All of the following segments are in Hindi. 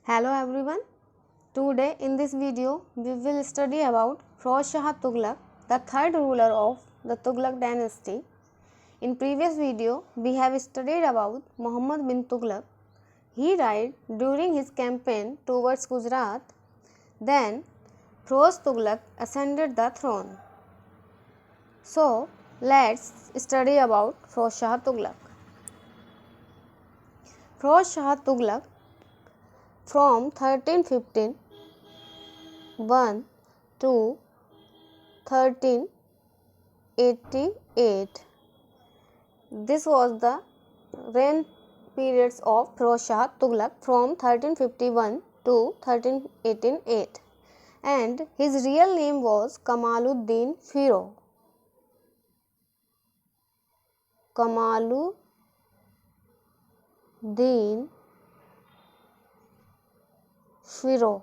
Hello everyone. Today in this video we will study about Firoz Shah Tughlaq, the third ruler of the Tughlaq dynasty. In previous video we have studied about Muhammad bin Tughlaq. He died during his campaign towards Gujarat. Then Firoz Tughlaq ascended the throne. So let's study about Firoz Shah Tughlaq. Firoz Shah Tughlaq from 1351 to 1388. This was the reign periods of Firoz Shah Tughlaq from 1351 to 1388, and his real name was Kamaluddin Firooz. Kamaluddin Firooz.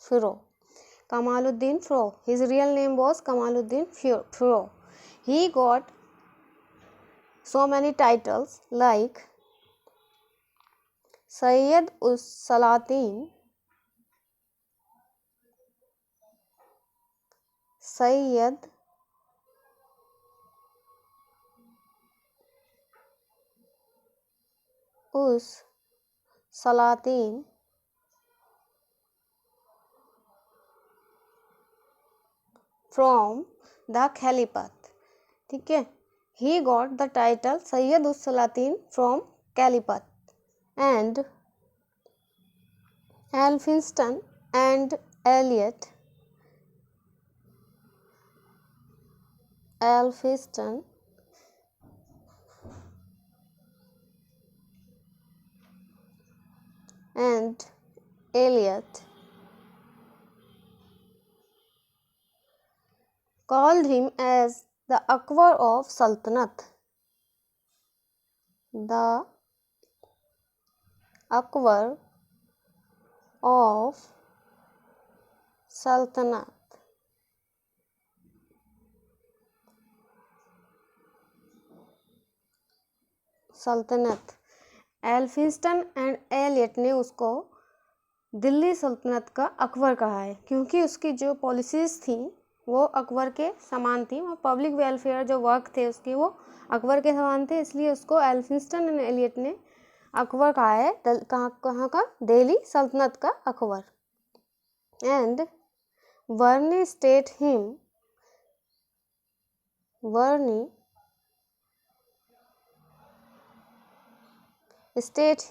Firooz. Kamaluddin Firooz. His real name was Kamaluddin Firooz. He got so many titles like Sayyid Salatin, Sayyid Salatin, from the Caliphate. ठीक है, he got the title Sayyid Salatin from Caliphate. And Elphinstone and Elliot called him as the Akbar of Sultanate. The Akbar of Sultanate. Elphinstone and Elliot ने उसको दिल्ली सल्तनत का अकबर कहा है, क्योंकि उसकी जो पॉलिसीज़ थी वो अकबर के समान थी और पब्लिक वेलफेयर जो वर्क थे उसके वो अकबर के समान थे, इसलिए उसको एल्फिंस्टन एंड एलियट ने अकबर कहा है. कहाँ का? दिल्ली सल्तनत का Akbar. And Barani state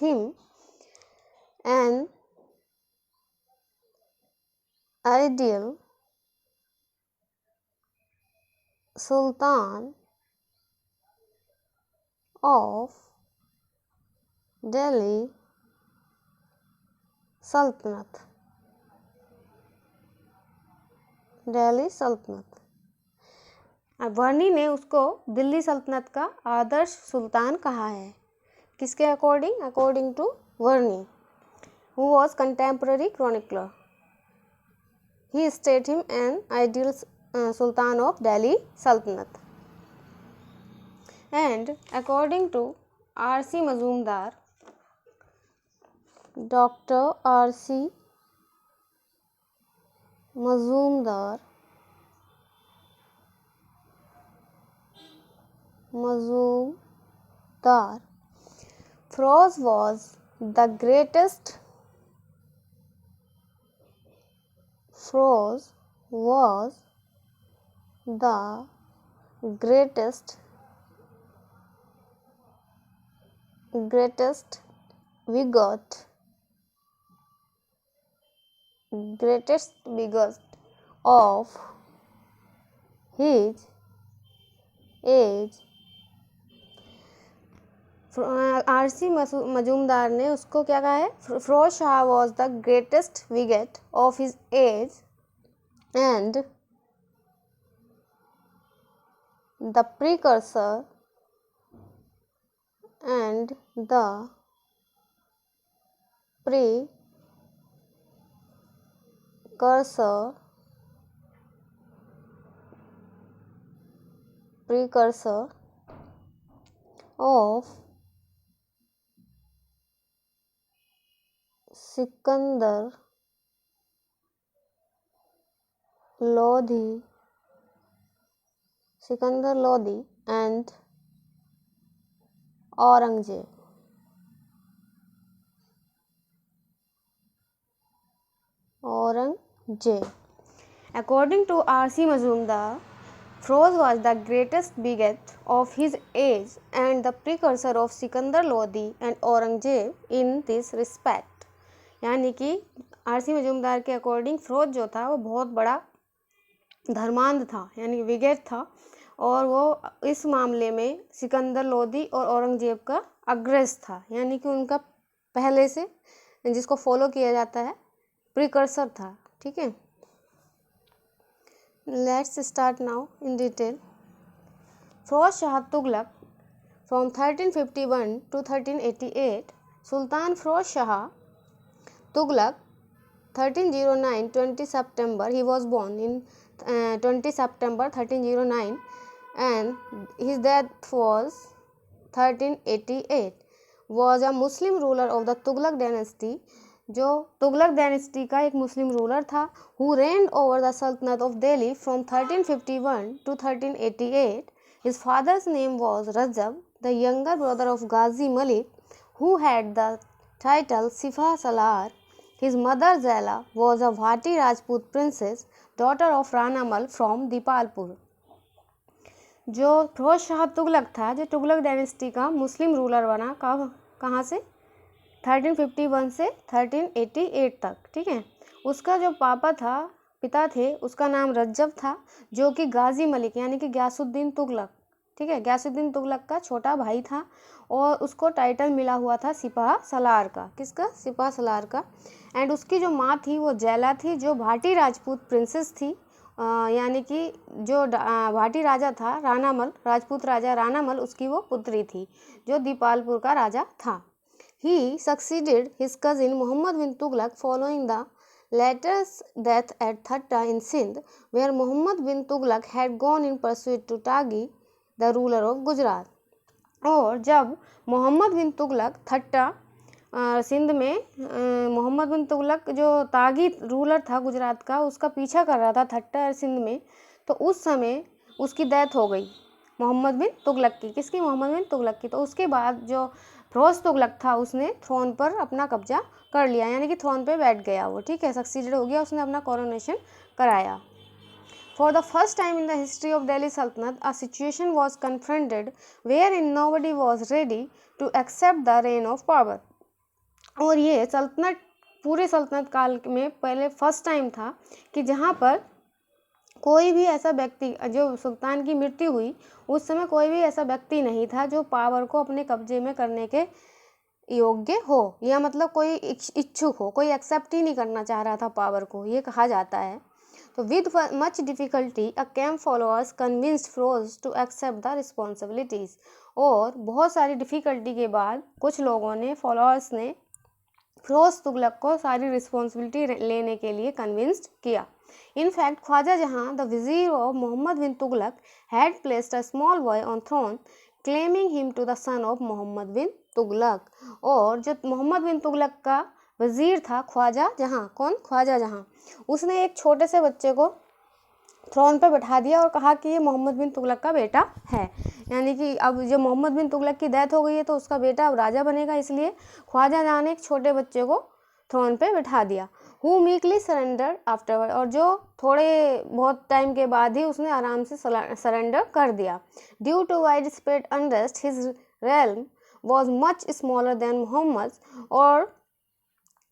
him an ideal sultan of Delhi Sultanate. Barani ने उसको दिल्ली सल्तनत का आदर्श सुल्तान कहा है. किसके according? According to Barani, who was contemporary chronicler. He stated him an ideal sultan of Delhi Sultanate. And according to R.C. Mazumdar, Dr. R.C. Mazumdar Firoz was the greatest bigot of his age. RC Majumdar ने उसको क्या कहा है? Firoz Shah was the greatest bigot of his age and the precursor precursor of Sikandar Lodi and Aurangzeb. According to R.C. Mazumdar, Firoz was the greatest beget of his age and the precursor of Sikandar Lodi and Aurangzeb in this respect. यानी कि R.C. मजूमदार के अकॉर्डिंग फिरोज जो था वो बहुत बड़ा धर्मांध था, यानी विगेट था, और वो इस मामले में सिकंदर लोदी और औरंगजेब का अग्रज था, यानी कि उनका पहले से जिसको फॉलो किया जाता है प्रिकर्सर था। ठीक है, let's start now in detail. Firoz Shah Tughlaq from 1351 to 1388, Sultan Firoz Shah Tughlaq 1309 20 September, he was born in 20 September 1309 and his death was 1388, was a Muslim ruler of the Tughlaq dynasty, जो तुगलक डायनेस्टी का एक मुस्लिम रूलर था, who reigned over the Sultanate of Delhi from 1351 to 1388. His father's name was Rajab, the younger brother of Ghazi Malik, who had the title Sipah Salar. His mother Zaila was a Bhati Rajput princess, daughter of Rana Mal from Dipalpur. जो फिरोज शाह तुगलक था, जो तुगलक डायनेस्टी का मुस्लिम रूलर बना, कहाँ से 1351 से 1388 तक। ठीक है, उसका जो पिता थे, उसका नाम रज्जब था, जो कि गाजी मलिक यानी कि गयासुद्दीन तुगलक, ठीक है, गयासुद्दीन तुगलक का छोटा भाई था, और उसको टाइटल मिला हुआ था सिपाह सलार का। किसका? सिपाह सलार का। एंड उसकी जो माँ थी वो जैला थी, जो भाटी राजपूत प्रिंसेस थी, यानी कि जो भाटी राजा था रानामल, राजपूत राजा रानामल, उसकी वो पुत्री थी, जो दीपालपुर का राजा था। He succeeded his cousin Muhammad bin Tughlaq following the latter's death at Thatta in Sindh, where Muhammad bin Tughlaq had gone in pursuit to Taghi, the ruler of Gujarat. और जब मोहम्मद बिन तुगलक थट्टा सिंध में मोहम्मद बिन तुगलक जो तागी रूलर था गुजरात का, उसका पीछा कर रहा था थट्टा सिंध में, तो उस समय उसकी डेथ हो गई मोहम्मद बिन तुगलक की। किसकी? मोहम्मद बिन तुगलक की। तो उसके बाद जो फिरोज तुगलक था उसने थ्रोन पर अपना कब्जा कर लिया, यानी कि थ्रोन पे बैठ गया वो। ठीक है, सक्सीडेड हो गया, उसने अपना कोरोनेशन कराया। For the first time in the history of Delhi Sultanate, a situation was confronted wherein nobody was ready to accept the reign of power. और ये सल्तनत, पूरे सल्तनत काल में पहले फर्स्ट टाइम था कि जहाँ पर कोई भी ऐसा व्यक्ति, जो सुल्तान की मृत्यु हुई उस समय कोई भी ऐसा व्यक्ति नहीं था जो पावर को अपने कब्जे में करने के योग्य हो, या मतलब कोई इच्छुक हो, कोई एक्सेप्ट ही नहीं करना चाह रहा था पावर को, ये कहा जाता है। तो with much difficulty a camp followers convinced Firoz to accept the responsibilities. और बहुत सारी डिफ़िकल्टी के बाद कुछ लोगों ने, फॉलोअर्स ने फिरोज तुगलक को सारी रिस्पॉन्सिबिलिटी लेने के लिए कन्विंस्ड किया। In fact, ख्वाजा जहाँ, the vizier of Muhammad bin Tughlaq, had placed a small boy on throne, claiming him to the son of Muhammad bin Tughlaq. और जो मोहम्मद बिन तुगलक का वजीर था ख्वाजा जहाँ, कौन? ख्वाजा जहाँ, उसने एक छोटे से बच्चे को थ्रोन पर बैठा दिया और कहा कि ये मोहम्मद बिन तुगलक का बेटा है, यानी कि अब जो मोहम्मद बिन तुगलक की डेथ हो गई है तो उसका बेटा अब राजा बनेगा, इसलिए ख्वाजा जहाँ ने एक छोटे बच्चे को थ्रोन पे बैठा दिया। Who meekly surrendered afterward, और जो थोड़े बहुत टाइम के बाद ही उसने आराम से सरेंडर कर दिया। Due to widespread unrest, his realm was much smaller than Muhammad's, और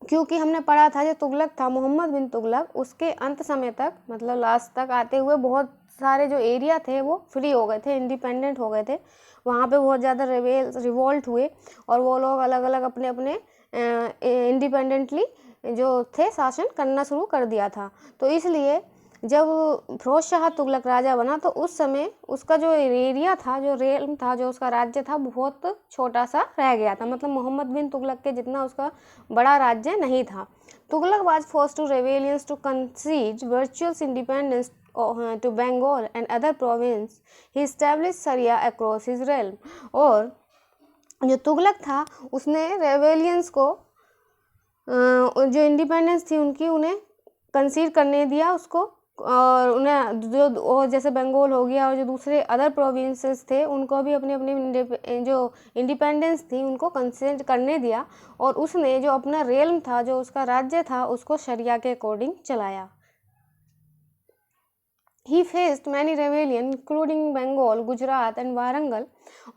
क्योंकि हमने पढ़ा था जो तुगलक था मोहम्मद बिन तुगलक, उसके अंत समय तक, मतलब लास्ट तक आते हुए बहुत सारे जो एरिया थे वो फ्री हो गए थे, इंडिपेंडेंट हो गए थे, वहाँ पे बहुत ज़्यादा रिवोल्ट हुए और वो लोग अलग अलग अपने अपने इंडिपेंडेंटली जो थे शासन करना शुरू कर दिया था। तो इसलिए जब फिरोज शाह तुगलक राजा बना तो उस समय उसका जो एरिया था, जो रेलम था, जो उसका राज्य था, बहुत छोटा सा रह गया था, मतलब मोहम्मद बिन तुगलक के जितना उसका बड़ा राज्य नहीं था। Tughlaq was forced to rebellions to concede virtual independence to Bengal and other provinces. He established Sharia across his realm. और जो तुगलक था उसने रेबेलियंस को जो इंडिपेंडेंस थी उनकी उन्हें कंसीड करने दिया उसको, और उन्हें जो जैसे बंगाल हो गया और जो दूसरे अदर प्रोविंसेस थे उनको भी अपनी अपनी जो इंडिपेंडेंस थी उनको कंसीड करने दिया, और उसने जो अपना रेल्म था, जो उसका राज्य था, उसको शरिया के अकॉर्डिंग चलाया। He faced many rebellion including Bengal, Gujarat and Warangal,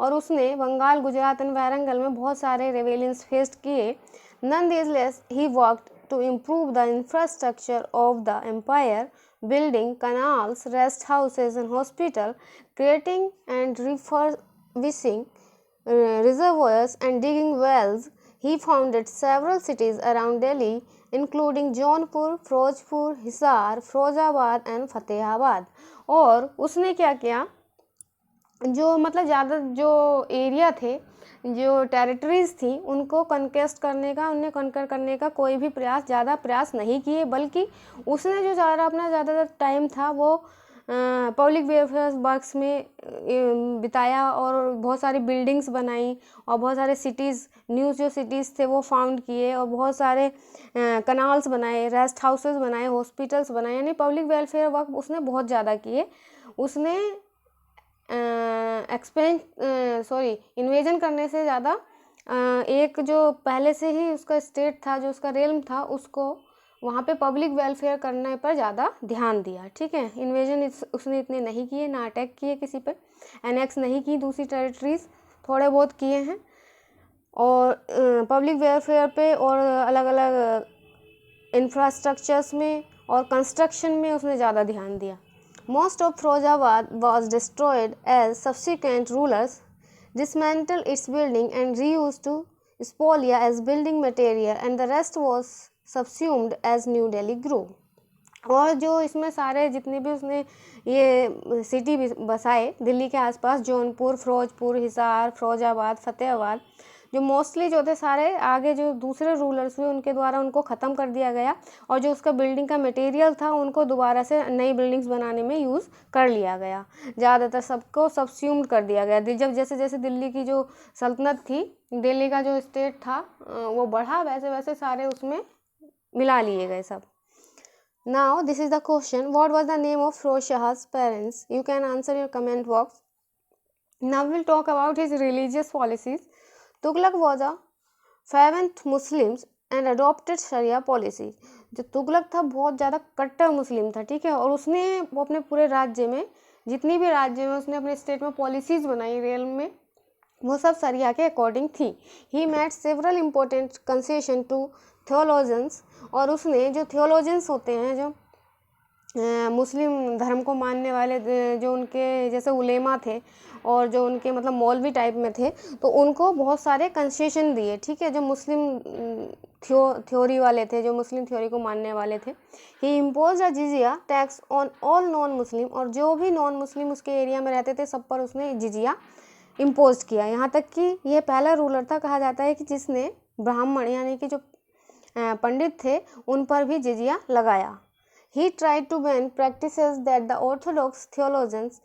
और उसने बंगाल, गुजरात एंड वारंगल में बहुत सारे रेबेलियंस फेस किए। Nonetheless, he worked to improve the infrastructure of the empire, building canals, rest houses and hospitals, creating and refurbishing reservoirs and digging wells. He founded several cities around Delhi, including Jaunpur, Firozpur, Hisar, Firozabad and Fatehabad. और उसने क्या किया, जो मतलब ज़्यादा जो एरिया थे, जो टेरिटरीज थी, उनको कन्केस्ट करने का, उन्हें कन्कर करने का कोई भी ज़्यादा प्रयास नहीं किए, बल्कि उसने जो अपना ज़्यादातर टाइम था वो पब्लिक वेलफेयर वर्क्स में बिताया, और बहुत सारी बिल्डिंग्स बनाई, और बहुत सारे सिटीज़, न्यू जो सिटीज़ थे वो फाउंड किए, और बहुत सारे कनाल्स बनाए, रेस्ट हाउसेस बनाए, हॉस्पिटल्स बनाए, यानी पब्लिक वेलफेयर वर्क उसने बहुत ज़्यादा किए। उसने इन्वेजन करने से ज़्यादा एक जो पहले से ही उसका स्टेट था, जो उसका रेल्म था, उसको वहाँ पे पब्लिक वेलफेयर करने पर ज़्यादा ध्यान दिया। ठीक है, इन्वेजन उसने इतने नहीं किए, ना अटैक किए किसी पे, एनेक्स नहीं की दूसरी टेरिटरीज, थोड़े बहुत किए हैं, और पब्लिक वेलफेयर पे और अलग अलग इंफ्रास्ट्रक्चर्स में और कंस्ट्रक्शन में उसने ज़्यादा ध्यान दिया। Most of Firozabad was destroyed as subsequent rulers dismantled its building and reused to spolia as building material, and the rest was subsumed as New Delhi grew. और जो इसमें सारे जितने भी उसने ये सिटी बसाए दिल्ली के आसपास, जौनपुर, फिरोजपुर, हिसार, फिरोजाबाद, फतेहाबाद, जो मोस्टली जो थे सारे आगे जो दूसरे रूलर्स हुए उनके द्वारा उनको ख़त्म कर दिया गया, और जो उसका बिल्डिंग का मटेरियल था उनको दोबारा से नई बिल्डिंग्स बनाने में यूज़ कर लिया गया। ज़्यादातर सबको सबस्यूम्ड कर दिया गया। जब जैसे जैसे दिल्ली की जो सल्तनत थी, दिल्ली का जो स्टेट था वो बढ़ा, वैसे वैसे सारे उसमें मिला लिए गए सब। Now this is the question, what was the name of Firoz Shah's parents? You can answer in your comment box. Now we'll talk about his religious policies. Tughlaq was a fervent Muslim and adopted Sharia policies. जो तुगलक था बहुत ज़्यादा कट्टर मुस्लिम था, ठीक है, और उसने वो अपने पूरे राज्य में, जितनी भी राज्य में उसने अपने स्टेट में पॉलिसीज़ बनाई रेल्म में, वो सब शरिया के अकॉर्डिंग थी। He made several important concession to theologians, और उसने जो थियोलॉजियंस होते हैं, जो मुस्लिम धर्म को मानने वाले, जो उनके जैसे उलेमा थे और जो उनके मतलब मौलवी टाइप में थे, तो उनको बहुत सारे कंसेशन दिए। ठीक है, जो मुस्लिम थ्योरी वाले थे, जो मुस्लिम थ्योरी को मानने वाले थे। He impose a jizya tax on all non Muslim, और जो भी नॉन मुस्लिम उसके एरिया में रहते थे सब पर उसने जिजिया इम्पोज किया। यहाँ तक कि यह पहला रूलर था, कहा जाता है, कि जिसने ब्राह्मण यानी कि जो पंडित थे उन पर भी जिजिया लगाया। He tried to ban practices that the Orthodox theologians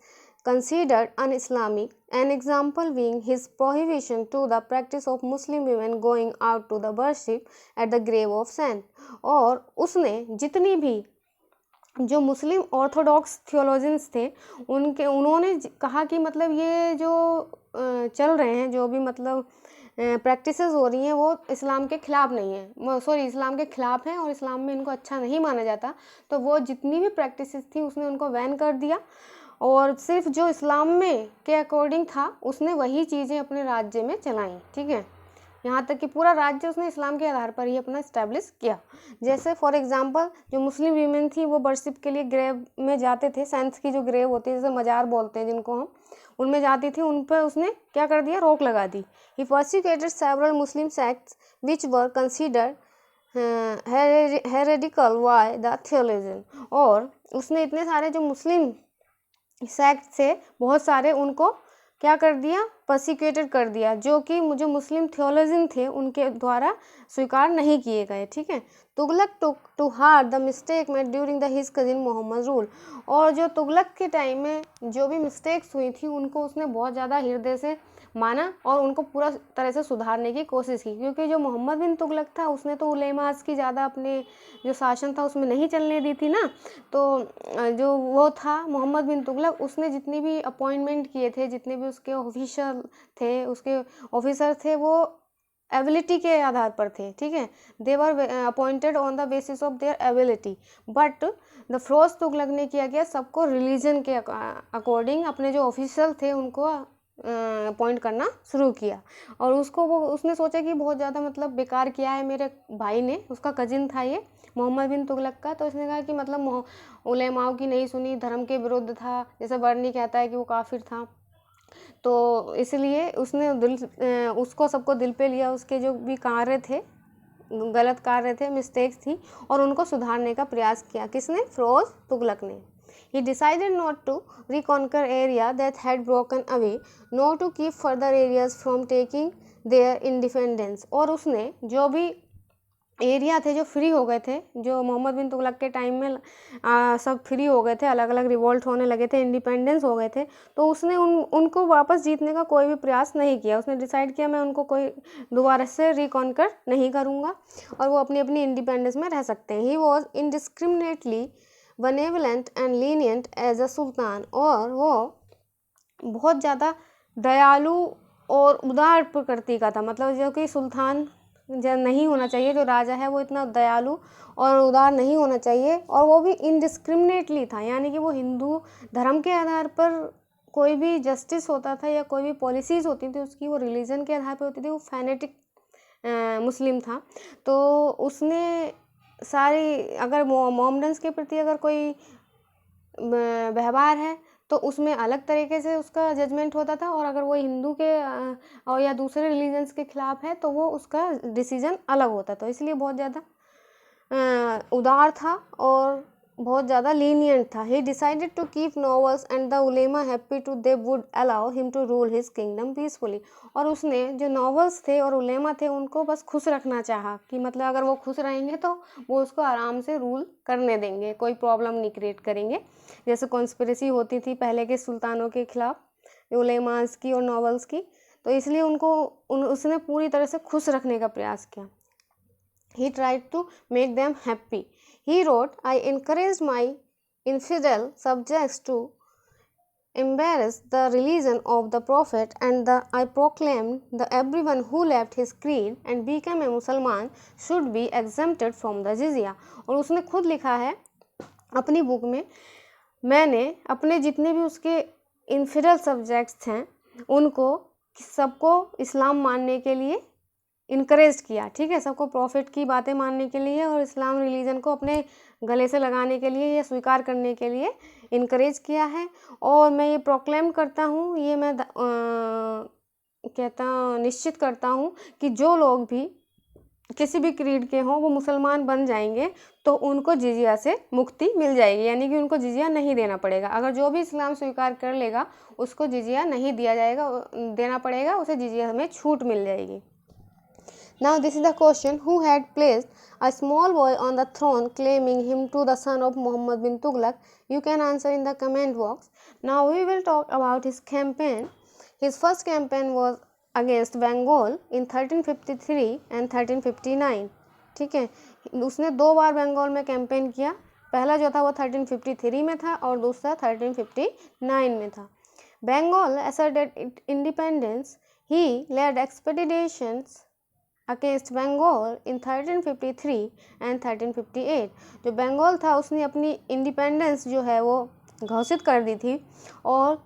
considered un-Islamic, an example being his prohibition to the practice of Muslim women going out to the worship at the grave of saint। और उसने जितनी भी जो मुस्लिम ऑर्थोडॉक्स थियोलॉजियंस थे उन्होंने कहा कि मतलब ये जो चल रहे हैं, जो भी मतलब प्रैक्टिसेस हो रही हैं, वो इस्लाम के ख़िलाफ़ नहीं है, इस्लाम के ख़िलाफ़ हैं और इस्लाम में इनको अच्छा नहीं माना जाता। तो वो जितनी भी प्रैक्टिसेस थी उसने उनको बैन कर दिया, और सिर्फ जो इस्लाम में के अकॉर्डिंग था उसने वही चीज़ें अपने राज्य में चलाई। ठीक है, यहाँ तक कि पूरा राज्य उसने इस्लाम के आधार पर ही अपना इस्टेब्लिश किया। जैसे फॉर एग्जांपल जो मुस्लिम वीमेन थी वो वर्शिप के लिए ग्रेव में जाते थे, सेंट्स की जो ग्रेव होती है, जैसे मजार बोलते हैं जिनको हम, उनमें जाती थी, उन पर उसने क्या कर दिया, रोक लगा दी। He persecuted several Muslim sects which were considered heretical by the theologian, और उसने इतने सारे जो मुस्लिम सेक्ट से बहुत सारे उनको क्या कर दिया, पर्सिक्यूटेड कर दिया, जो कि जो मुस्लिम थियोलॉजियन थे उनके द्वारा स्वीकार नहीं किए गए। ठीक है। Tughlaq to heart the mistake made during the his cousin Mohammad rule, और जो तुगलक के टाइम में जो भी मिस्टेक्स हुई थी उनको उसने बहुत ज़्यादा हृदय से माना और उनको पूरा तरह से सुधारने की कोशिश की, क्योंकि जो मोहम्मद बिन तुगलक था उसने तो उलेमास की ज़्यादा अपने जो शासन था उसमें नहीं चलने दी थी ना। तो जो वो था मोहम्मद बिन तुगलक, उसने जितनी भी अपॉइंटमेंट किए थे, जितने भी उसके ऑफिशियल थे, उसके ऑफिसर थे, वो एबिलिटी के आधार पर थे। ठीक है। They were appointed on the basis of their ability, but the Firoz Tughlaq ने किया गया सबको रिलीजन के अकॉर्डिंग अपने जो ऑफिसर थे उनको अपॉइंट करना शुरू किया। और उसने सोचा कि बहुत ज़्यादा मतलब बेकार किया है मेरे भाई ने, उसका कजिन था ये मोहम्मद बिन तुगलक का। तो उसने कहा कि मतलब उलेमाओं की नहीं सुनी, धर्म के विरुद्ध था, जैसे बर्नी कहता है कि वो काफिर था। तो इसलिए उसने उसको सबको दिल पे लिया, उसके जो भी कार्य थे, गलत कार्य थे, मिस्टेक्स थी, और उनको सुधारने का प्रयास किया। किसने? फिरोज तुगलक ने। He decided not to reconquer area that had broken away, nor to keep further areas from taking their independence। और उसने जो भी एरिया थे जो फ्री हो गए थे, जो मोहम्मद बिन तुगलक के टाइम में सब फ्री हो गए थे, अलग अलग रिवोल्ट होने लगे थे, इंडिपेंडेंस हो गए थे, तो उसने उनको वापस जीतने का कोई भी प्रयास नहीं किया। उसने डिसाइड किया मैं उनको कोई दोबारा से रिकॉन्कर नहीं करूँगा और वो अपनी अपनी इंडिपेंडेंस में रह सकते हैं। He was indiscriminately benevolent and lenient as a सुल्तान, और वो बहुत ज़्यादा दयालु और उदार प्रकृति का था। मतलब जो कि सुल्तान जो नहीं होना चाहिए, जो राजा है वो इतना दयालु और उदार नहीं होना चाहिए, और वो भी इनडिस्क्रिमिनेटली था, यानी कि वो हिंदू धर्म के आधार पर कोई भी जस्टिस होता था या कोई भी पॉलिसीज़ होती थी उसकी, वो रिलीजन के आधार पर होती थी। वो फैनेटिक मुस्लिम था। तो उसने सारी, अगर मोहम्मडन्स के प्रति अगर कोई व्यवहार है तो उसमें अलग तरीके से उसका जजमेंट होता था, और अगर वो हिंदू के और या दूसरे रिलीजन्स के खिलाफ है तो वो उसका डिसीजन अलग होता था। इसलिए बहुत ज़्यादा उदार था और बहुत ज़्यादा लीनियंट था। He decided to keep nobles and the उलेमा happy to they would allow him to rule his kingdom peacefully. और उसने जो नॉवेल्स थे और उलेमा थे उनको बस खुश रखना चाहा, कि मतलब अगर वो खुश रहेंगे तो वो उसको आराम से रूल करने देंगे, कोई प्रॉब्लम नहीं क्रिएट करेंगे, जैसे कॉन्स्पिरेसी होती थी पहले के सुल्तानों के खिलाफ उलेमास की और नॉवेल्स की। तो इसलिए उसने पूरी तरह से खुश रखने का प्रयास किया। He tried to make them happy. He wrote, I encouraged my infidel subjects to embrace the religion of the Prophet, and I proclaimed that everyone who left his creed and became a Musliman should be exempted from the jizya। और उसने खुद लिखा है अपनी बुक में, मैंने अपने जितने भी उसके इनफिडल सब्जेक्ट्स हैं उनको सबको इस्लाम मानने के लिए इनकरेज किया। ठीक है। सबको प्रॉफिट की बातें मानने के लिए और इस्लाम रिलीजन को अपने गले से लगाने के लिए या स्वीकार करने के लिए इनकरेज किया है। और मैं ये प्रोक्लेम करता हूँ, ये मैं निश्चित करता हूँ कि जो लोग भी किसी भी क्रीड के हों वो मुसलमान बन जाएंगे तो उनको जिजिया से मुक्ति मिल जाएगी, यानी कि उनको जिजिया नहीं देना पड़ेगा। अगर जो भी इस्लाम स्वीकार कर लेगा उसको जिजिया नहीं दिया जाएगा, देना पड़ेगा, उसे जिजिया में छूट मिल जाएगी। Now this is the question, who had placed a small boy on the throne claiming him to the son of Muhammad bin Tughlaq? You can answer in the comment box. Now we will talk about his campaign. His first campaign was against Bengal in 1353 and 1359। ठीक है। उसने 2 बार बंगाल में कैंपेन किया। पहला जो था वो 1353 में था और दूसरा 1359 में था। Bengal asserted independence. He led expeditions against Bengal in 1353 and 1358। जो बंगाल था उसने अपनी इंडिपेंडेंस जो है वो घोषित कर दी थी, और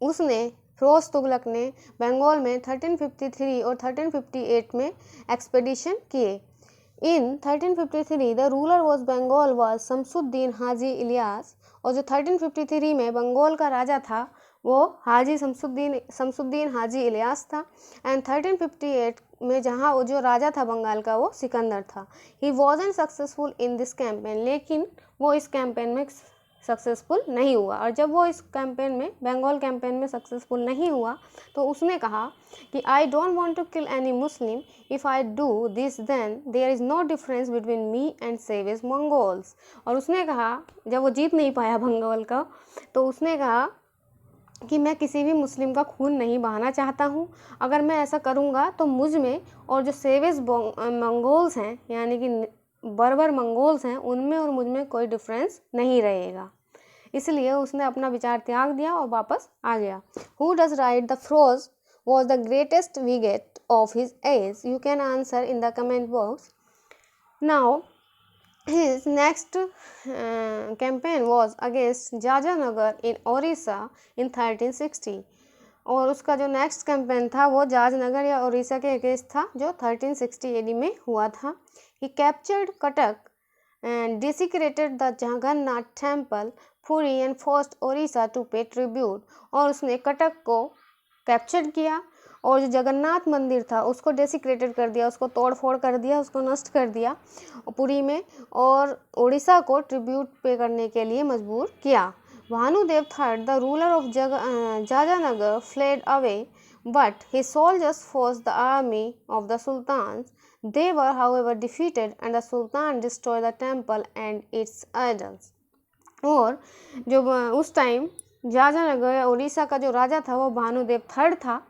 उसने फिरोज तुगलक ने बंगाल में 1353 और 1358 में एक्सपेडिशन किए। In 1353 the ruler was Bengal was Shamsuddin Haji Ilyas, और जो 1353 में बंगाल का राजा था वो हाजी शमसुद्दीन हाजी इलियास था। एंड 1358 में जहाँ वो जो राजा था बंगाल का वो सिकंदर था। He wasn't successful in this campaign, लेकिन वो इस कैंपेन में सक्सेसफुल नहीं हुआ। और जब वो इस कैंपेन में, बंगाल कैंपेन में सक्सेसफुल नहीं हुआ तो उसने कहा कि I don't want to kill any Muslim, if I do this then there is no difference between me and savage Mongols. और उसने कहा, जब वो जीत नहीं पाया बंगाल का, तो उसने कहा कि मैं किसी भी मुस्लिम का खून नहीं बहाना चाहता हूँ, अगर मैं ऐसा करूँगा तो मुझ में और जो सेवेज मंगोल्स हैं, यानी कि बर्बर मंगोल्स हैं, उनमें और मुझ में कोई डिफरेंस नहीं रहेगा। इसलिए उसने अपना विचार त्याग दिया और वापस आ गया। Who does write the Firoz was the greatest bigot of his age? You can answer in the comment box. Now his next campaign was against Jajnagar in Orissa in 1360। और उसका जो नेक्स्ट कैंपेन था वो जाजनगर या उड़ीसा के अगेंस्ट था, जो 1360 AD में हुआ था। He captured Cuttack and desecrated the Jagannath temple, Puri and forced Orissa to pay tribute। और उसने कटक को कैप्चर किया और जो जगन्नाथ मंदिर था उसको डेसिक्रेटेड कर दिया, उसको तोड़ फोड़ कर दिया, उसको नष्ट कर दिया पुरी में, और उड़ीसा को ट्रिब्यूट पे करने के लिए मजबूर किया। Bhanudeva third, the ruler of Jajnagar, fled away but his soldiers forced the army of the sultans. They were however defeated and the Sultan destroyed the temple and its idols। और जो उस टाइम जाजानगर या उड़ीसा का जो राजा था वो भानुदेव थर्ड था,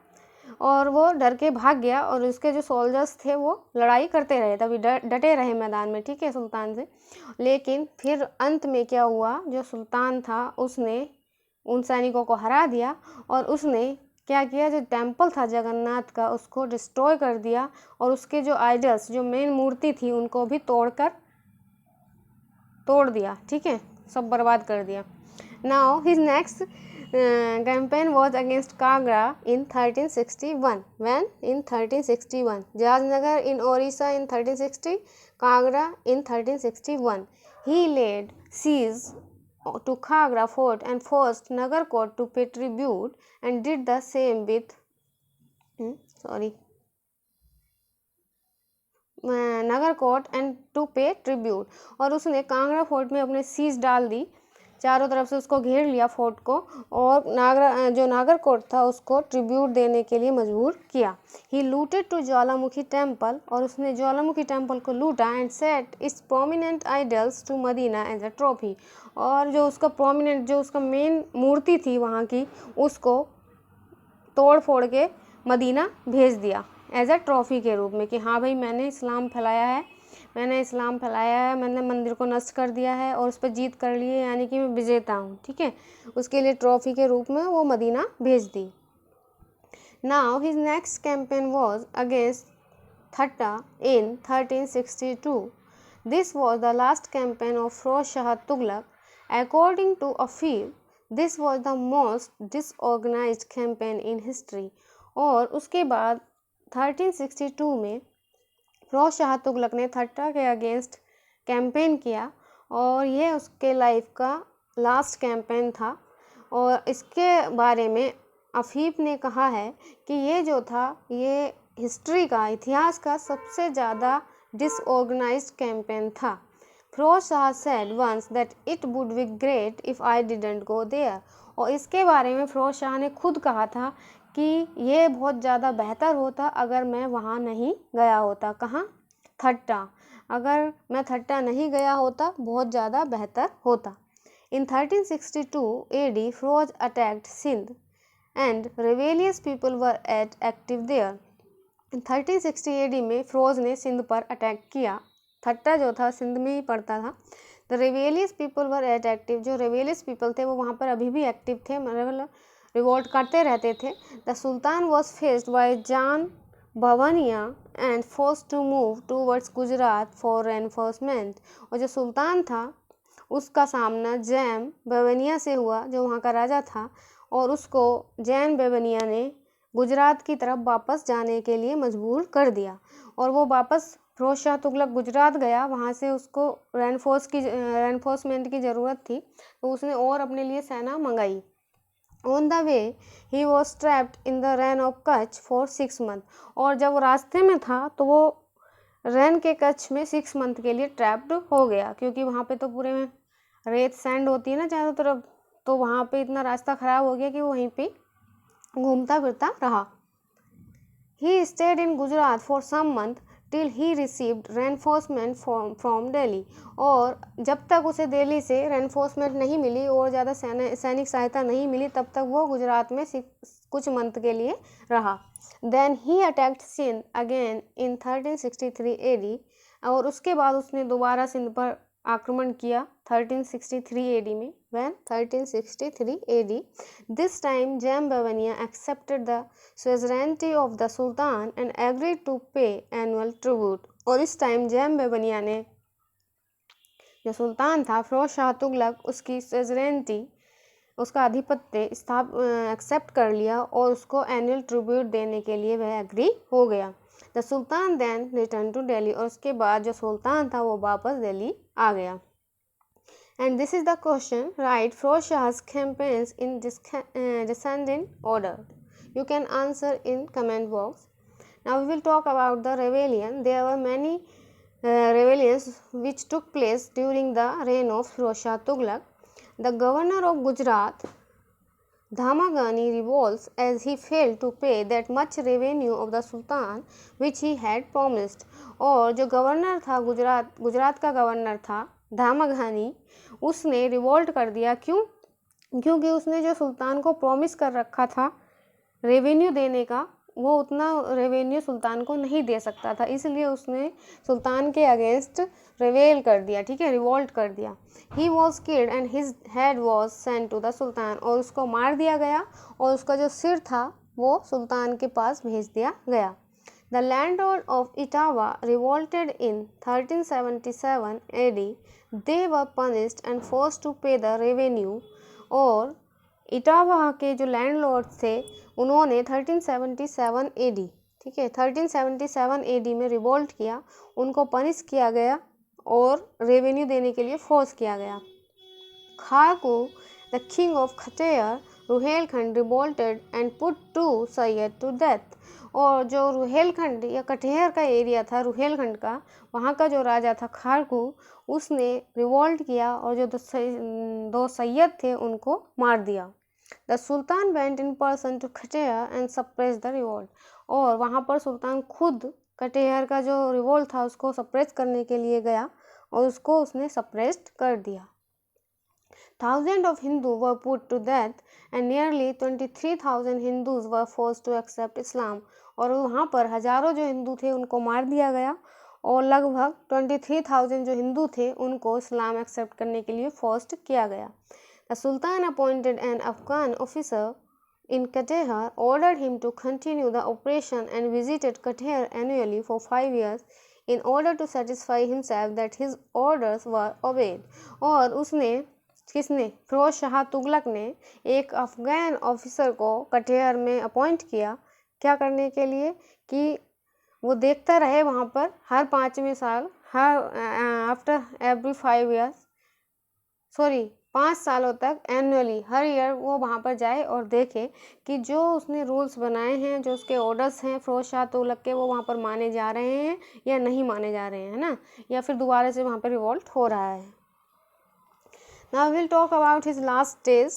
और वो डर के भाग गया और उसके जो सोल्जर्स थे वो लड़ाई करते रहे, तभी डटे रहे मैदान में, ठीक है, सुल्तान से। लेकिन फिर अंत में क्या हुआ, जो सुल्तान था उसने उन सैनिकों को हरा दिया और उसने क्या किया, जो टेम्पल था जगन्नाथ का उसको डिस्ट्रॉय कर दिया और उसके जो आइडल्स, जो मेन मूर्ति थी, उनको भी तोड़ दिया, ठीक है, सब बर्बाद कर दिया। Now his next campaign was against Kagra in 1361। When? In 1361। Jajnagar in Orissa in 1360, Kagra in 1361। He laid siege to Kagra fort and forced Nagarkot to pay tribute and did the same with Nagarkot and to pay tribute. और उसने कांगड़ा फोर्ट में अपने सीज डाल दी, चारों तरफ से उसको घेर लिया फोर्ट को, और जो नागरकोट था उसको ट्रिब्यूट देने के लिए मजबूर किया। He looted to Jwalamukhi temple, और उसने ज्वालामुखी टेम्पल को लूटा, and set its prominent idols to Medina as a trophy. और जो उसका प्रोमिनेंट, जो उसका मेन मूर्ति थी वहाँ की, उसको तोड़ फोड़ के मदीना भेज दिया एज अ ट्रॉफी के रूप में, कि हाँ भाई मैंने इस्लाम फैलाया है, मैंने मंदिर को नष्ट कर दिया है और उस पर जीत कर ली है, यानी कि मैं विजेता हूँ, ठीक है। उसके लिए ट्रॉफी के रूप में वो मदीना भेज दी। Now his next campaign was against Thatta in 1362। This was the last campaign of Firoz Shah Tughlaq. According to Afif this was the most disorganized campaign in history. और उसके बाद 1362 में फिरोज शाह तुगलक ने थट्टा के अगेंस्ट कैंपेन किया, और ये उसके लाइफ का लास्ट कैंपेन था। और इसके बारे में अफीफ ने कहा है कि ये जो था, ये हिस्ट्री का, इतिहास का सबसे ज़्यादा डिसऑर्गेनाइज्ड कैंपेन था। Firoz Shah said once that it would be great if I didn't go there. और इसके बारे में फिरोज शाह ने खुद कहा था कि ये बहुत ज़्यादा बेहतर होता अगर मैं वहाँ नहीं गया होता। कहाँ? थट्टा। अगर मैं थट्टा नहीं गया होता बहुत ज़्यादा बेहतर होता। In 1362 AD Firoz attacked Sindh and rebellious people were active there. 1360 AD में फिरोज ने सिंध पर अटैक किया। थट्टा जो था सिंध में ही पड़ता था। The rebellious people were active, जो रिबेलियस पीपल थे वो वहाँ पर अभी भी एक्टिव थे, मतलब रिवोल्ट करते रहते थे। The sultan was faced by Jam Babaniya and forced to move towards Gujarat for reinforcement. और जो सुल्तान था उसका सामना जैन बेवनिया से हुआ, जो वहाँ का राजा था, और उसको जैन बेवनिया ने गुजरात की तरफ वापस जाने के लिए मजबूर कर दिया। और वो वापस फिरोज शाह तुगलक गुजरात गया, वहाँ से उसको रेनफोर्समेंट की ज़रूरत थी, तो उसने और अपने लिए सेना मंगाई। On the way he was trapped in the Rann of Kutch for 6 months। और जब वो रास्ते में था तो वो रैन के कच्छ में 6 months के लिए ट्रैप्ड हो गया, क्योंकि वहाँ पे तो पूरे में रेत सैंड होती है ना चारों तरफ, तो वहाँ पे इतना रास्ता ख़राब हो गया कि वो वहीं पे घूमता फिरता रहा। He stayed in Gujarat for some month till he received reinforcement from Delhi। और जब तक उसे दिल्ली से रेनफोर्समेंट नहीं मिली और ज़्यादा सैनिक सहायता नहीं मिली तब तक वो गुजरात में कुछ मंथ के लिए रहा। Then he attacked Sindh again in 1363 AD। और उसके बाद उसने दोबारा सिंध पर आक्रमण किया 1363 AD में। When 1363 AD, this time Jambavania accepted the suzerainty of the Sultan and agreed to pay annual tribute। और इस टाइम जैम्बेवनिया ने, जो सुल्तान था फिरोज शाह तुगलक, उसकी सuzerainty, उसका आधिपत्य एक्सेप्ट कर लिया और उसको एनुअल ट्रिब्यूट देने के लिए वह एग्री हो गया। The sultan then return to Delhi. और उसके बाद जो सुल्तान था वो वापस दिल्ली आ गया। And this is the question, write Firoz शाह's campaigns in descending order। You can answer in comment box। Now we will talk about the rebellion। There were many rebellions which took place during the reign of Firoz Shah Tughlaq। The governor of Gujarat, Dhamagani, revolts as he failed to pay that much revenue of the Sultan which he had promised। और जो गवर्नर था गुजरात का गवर्नर था धामाघानी, उसने रिवोल्ट कर दिया। क्योंकि उसने जो सुल्तान को प्रॉमिस कर रखा था रेवेन्यू देने का, वो उतना रेवेन्यू सुल्तान को नहीं दे सकता था, इसलिए उसने सुल्तान के अगेंस्ट रिवेल कर दिया, ठीक है, रिवोल्ट कर दिया। He was killed and his head was sent to the sultan. और उसको मार दिया गया और उसका जो सिर था वो सुल्तान के पास भेज दिया गया। The landlord of Etawah revolted in 1377 AD। They were punished and forced to pay the revenue. और इटावा के जो लैंडलॉर्ड थे उन्होंने 1377 AD, ठीक है, 1377 AD में रिवोल्ट किया, उनको पनिश किया गया और रेवेन्यू देने के लिए फोर्स किया गया। Kharku, the king of Katehar, Rohilkhand revolted and put to Sayyid to death. और जो रुहेलखंड या कटेहर का एरिया था रुहेलखंड का, वहाँ का जो राजा था खारकू, उसने रिवोल्ट किया और जो दो सैयद थे उनको मार दिया। The sultan went in person to Katehar and suppress the revolt. और वहाँ पर सुल्तान खुद कटेहर का जो रिवोल्ट था उसको सप्रेस करने के लिए गया और उसको उसने सप्रेस्ड कर दिया। Thousands of Hindus were put to death and nearly 23,000 Hindus were forced to accept Islam। और वहाँ पर हजारों जो हिंदू थे उनको मार दिया गया और लगभग 23,000 जो हिंदू थे उनको इस्लाम एक्सेप्ट करने के लिए फोर्स्ड किया गया। The Sultan appointed an Afghan officer in Kandahar, ordered him to continue the operation and visited Kandahar annually for 5 years in order to satisfy himself that his orders were obeyed। और उसने, किसने, फिरोज शाह तुगलक ने एक अफगान ऑफिसर को कटेहर में अपॉइंट किया, क्या करने के लिए, कि वो देखता रहे वहाँ पर हर 5वें साल, आफ्टर एवरी 5 years, 5 सालों तक एनुअली, हर ईयर वो वहाँ पर जाए और देखे कि जो उसने रूल्स बनाए हैं, जो उसके ऑर्डर्स हैं फिरोज शाह तुगलक के, वो वहाँ पर माने जा रहे हैं या नहीं माने जा रहे हैं ना, या फिर दोबारा से वहाँ पर रिवोल्ट हो रहा है। Now we will talk about his last days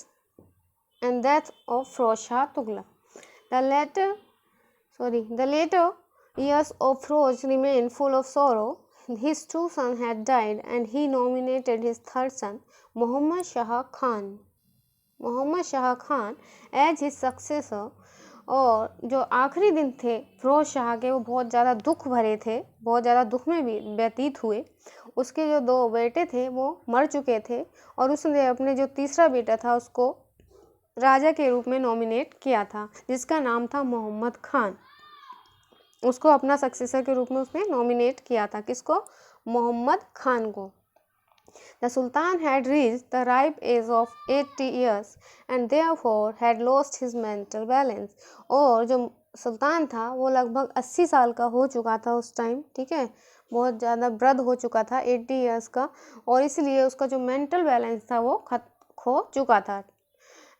and death of Firoz Shah Tughlaq। The later years of Firoz remained full of sorrow। His 2 sons had died and he nominated his 3rd son, Muhammad Shah Khan as his successor। और जो आखिरी दिन थे फिरोज शाह के वो बहुत ज़्यादा दुख भरे थे, बहुत ज़्यादा दुख में भी व्यतीत हुए। उसके जो 2 बेटे थे वो मर चुके थे और उसने अपने जो तीसरा बेटा था उसको राजा के रूप में नॉमिनेट किया था, जिसका नाम था मोहम्मद खान। उसको अपना सक्सेसर के रूप में उसने नॉमिनेट किया था, किसको, मोहम्मद खान को। The Sultan had reached the ripe age of 80 years and therefore had lost his mental balance। और जो सुल्तान था वो लगभग 80 साल का हो चुका था उस टाइम, ठीक है, बहुत ज़्यादा वृद्ध हो चुका था, 80 years का, और इसलिए उसका जो मेंटल बैलेंस था वो खो चुका था।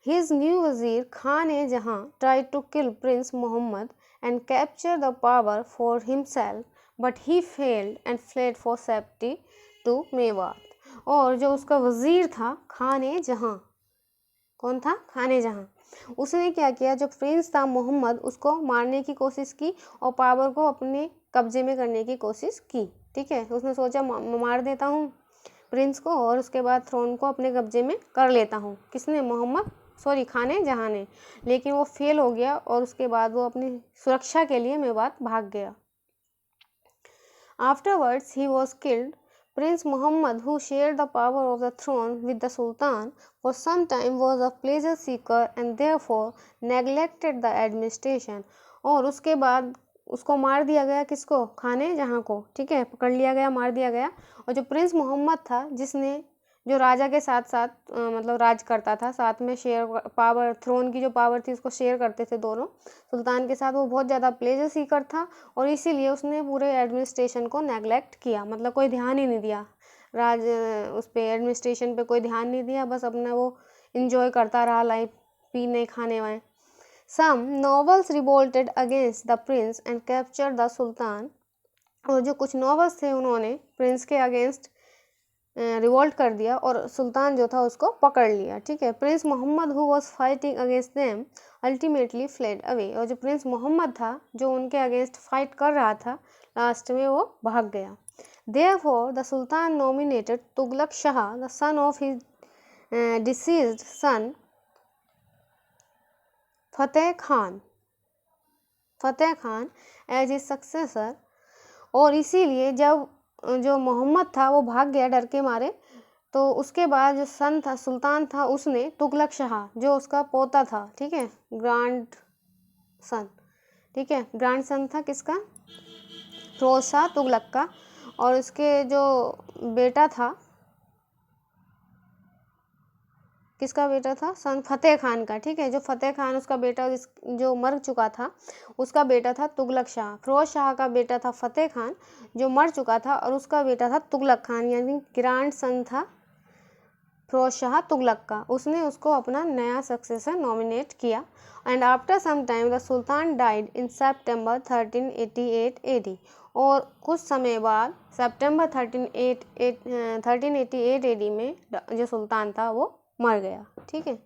His new वज़ीर खान-ए-जहाँ tried to kill Prince Muhammad and capture the power for himself, but he failed and fled for safety to Mewat। और जो उसका वज़ीर था खाने जहाँ, कौन था? खाने जहाँ, उसने क्या किया, जो प्रिंस था मोहम्मद उसको मारने की कोशिश की और पावर को अपने कब्जे में करने की कोशिश की। ठीक है, उसने सोचा मार देता हूँ प्रिंस को और उसके बाद थ्रोन को अपने कब्जे में कर लेता हूँ। किसने? खाने जहाँ ने। लेकिन वो फेल हो गया और उसके बाद वो अपनी सुरक्षा के लिए मेवात भाग गया। Afterwards, he was killed. Prince Muhammad, who shared the power of the throne with the Sultan, for some time was a pleasure seeker and therefore neglected the administration. और उसके बाद उसको मार दिया गया, किसको? खाने जहाँ को। ठीक है, पकड़ लिया गया, मार दिया गया। और जो प्रिंस मोहम्मद था, जिसने जो राजा के साथ साथ मतलब राज करता था, साथ में शेयर पावर, थ्रोन की जो पावर थी उसको शेयर करते थे दोनों सुल्तान के साथ, वो बहुत ज़्यादा प्लेजर सीकर था और इसीलिए उसने पूरे एडमिनिस्ट्रेशन को नेगलेक्ट किया, मतलब कोई ध्यान ही नहीं दिया उस पर एडमिनिस्ट्रेशन पे कोई ध्यान नहीं दिया, बस अपना वो इंजॉय करता रहा लाइफ, पीने खाने वाले। Some nobles revolted against the prince and capture the sultan, और जो कुछ नॉवेल्स थे उन्होंने प्रिंस के अगेंस्ट रिवोल्ट कर दिया और सुल्तान जो था उसको पकड़ लिया। ठीक है, prince Mohammad who was fighting against them ultimately fled away, और जो प्रिंस मोहम्मद था जो उनके अगेंस्ट फाइट कर रहा था, लास्ट में वो भाग गया। Therefore the sultan nominated Tughlaq Shah the son of his deceased son Fateh Khan as his successor, और इसीलिए जब जो मोहम्मद था वो भाग गया डर के मारे, तो उसके बाद जो सन था, सुल्तान था, उसने तुगलक शाह जो उसका पोता था, ठीक है, ग्रांड सन, ठीक है, ग्रांड सन था किसका? फिरोज शाह तुगलक का, और उसके जो बेटा था, किसका बेटा था? सन फतेह खान का। ठीक है, जो फतेह खान उसका बेटा जो मर चुका था उसका बेटा था तुगलक शाह। फिरोज शाह का बेटा था फतेह खान जो मर चुका था और उसका बेटा था तुगलक खान, यानी ग्रांड सन था फिरोज शाह तुगलक का। उसने उसको अपना नया सक्सेसर नॉमिनेट किया। And after some time the sultan died in September 1388 AD, और कुछ समय बाद सितंबर 1388 AD में जो सुल्तान था वो मर गया। ठीक है,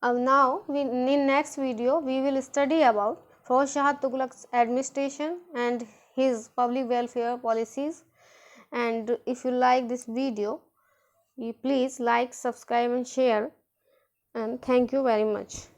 अब now in next video we will study about Firoz Shah Tughlaq's administration and his public welfare policies. And if you like this video, you please like, subscribe and share, and thank you very much.